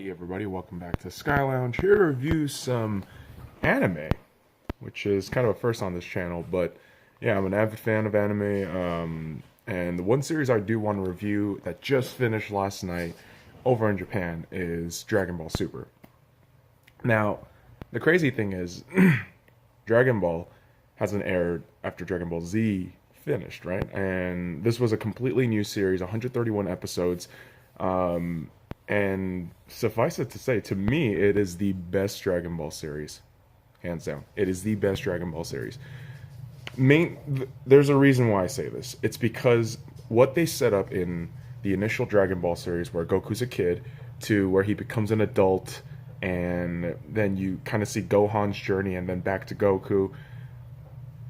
Hey everybody, welcome back to S.C.Y here to review some anime, which is kind of a first on this channel, but yeah, I'm an avid fan of anime, and the one series I do want to review that just finished last night over in Japan is Dragon Ball Super. Now, the crazy thing is, Dragon Ball hasn't aired after Dragon Ball Z finished, right? And this was a completely new series, 131 episodes, and suffice it to say, to me, it is the best Dragon Ball series. Hands down. It is the best Dragon Ball series. There's a reason why I say this. It's because what they set up in the initial Dragon Ball series, where Goku's a kid, to where he becomes an adult, and then you kind of see Gohan's journey, and then back to Goku.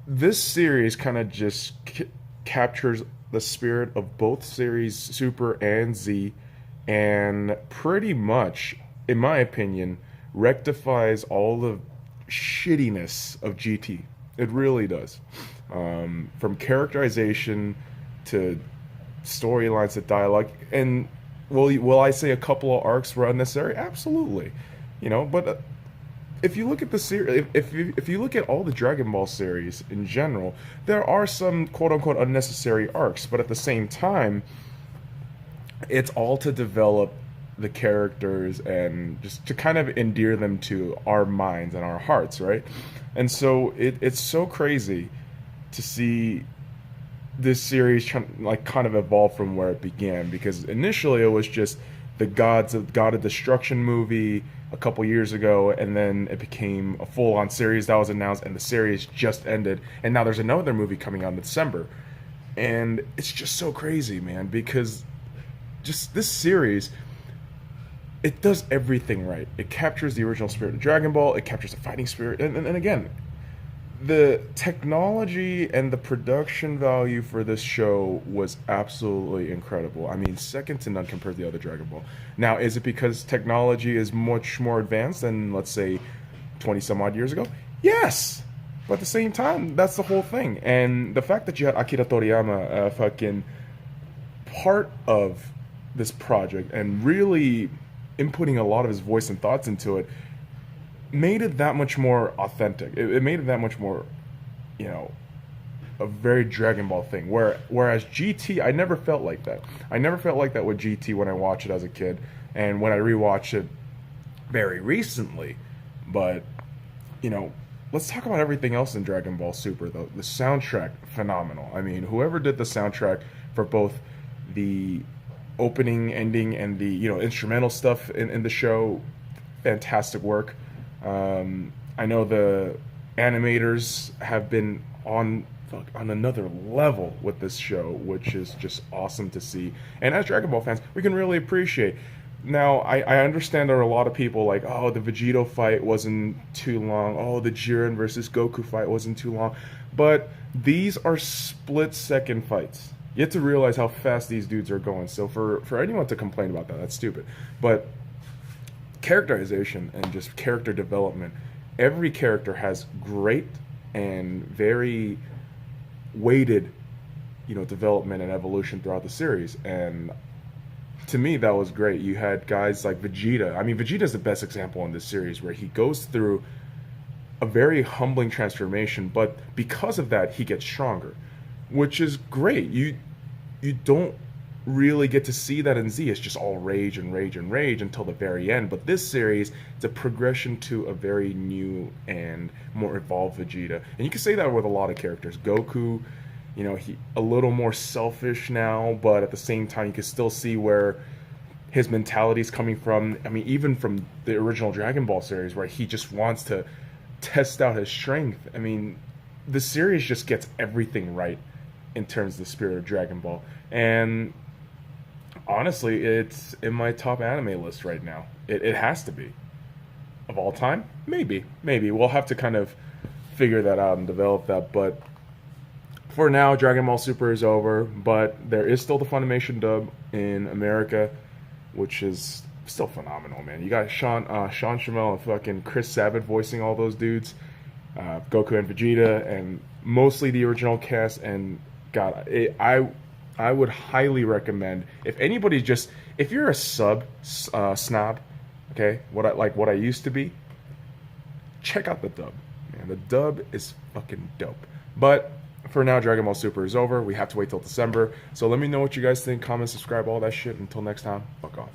This series kind of just captures the spirit of both series, Super and Z, and pretty much, in my opinion, rectifies all the shittiness of GT. It really does. From characterization to storylines to dialogue. And will I say a couple of arcs were unnecessary? Absolutely. But if you look at the series, if you look at all the Dragon Ball series in general, there are some quote-unquote unnecessary arcs, but at the same time, it's all to develop the characters and just to kind of endear them to our minds and our hearts, right? And so it's so crazy to see this series kind of evolve from where it began, because initially it was just the God of Destruction movie a couple years ago, and then it became a full-on series that was announced, and the series just ended, and now there's another movie coming out in December. And it's just so crazy, man, because just this series, it does everything right. It captures the original spirit of Dragon Ball, it captures the fighting spirit, and again, the technology and the production value for this show was absolutely incredible. I mean, second to none compared to the other Dragon Ball. Now, is it because technology is much more advanced than, let's say, 20 some odd years ago? Yes! But at the same time, that's the whole thing. And the fact that you had Akira Toriyama fucking part of this project and really inputting a lot of his voice and thoughts into it made it that much more authentic. It made it that much more, a very Dragon Ball thing. Whereas GT, I never felt like that. I never felt like that with GT when I watched it as a kid, and when I rewatched it very recently. But, let's talk about everything else in Dragon Ball Super, though. The soundtrack, phenomenal. I mean, whoever did the soundtrack for both the opening, ending, and the instrumental stuff in the show, fantastic work. I know the animators have been on another level with this show, which is just awesome to see. And as Dragon Ball fans, we can really appreciate. Now, I understand there are a lot of people like, oh, the Vegito fight wasn't too long. Oh, the Jiren versus Goku fight wasn't too long. But these are split-second fights. You have to realize how fast these dudes are going. So for anyone to complain about that, that's stupid. But characterization and just character development, every character has great and very weighted, development and evolution throughout the series. And to me, that was great. You had guys like Vegeta. I mean, Vegeta's the best example in this series, where he goes through a very humbling transformation, but because of that, he gets stronger, which is great. You don't really get to see that in Z. It's just all rage and rage and rage until the very end. But this series, it's a progression to a very new and more evolved Vegeta. And you can say that with a lot of characters. Goku, he a little more selfish now, but at the same time, you can still see where his mentality is coming from. I mean, even from the original Dragon Ball series, where he just wants to test out his strength. I mean, the series just gets everything right in terms of the spirit of Dragon Ball. And honestly, it's in my top anime list right now. It has to be. Of all time? Maybe. We'll have to kind of figure that out and develop that. But for now, Dragon Ball Super is over. But there is still the Funimation dub in America, which is still phenomenal, man. You got Sean Schemmel and fucking Chris Sabat voicing all those dudes. Goku and Vegeta, and mostly the original cast. And God, I would highly recommend, if you're a snob, okay, what I used to be, check out the dub. Man, the dub is fucking dope. But for now, Dragon Ball Super is over. We have to wait till December. So let me know what you guys think. Comment, subscribe, all that shit. Until next time, fuck off.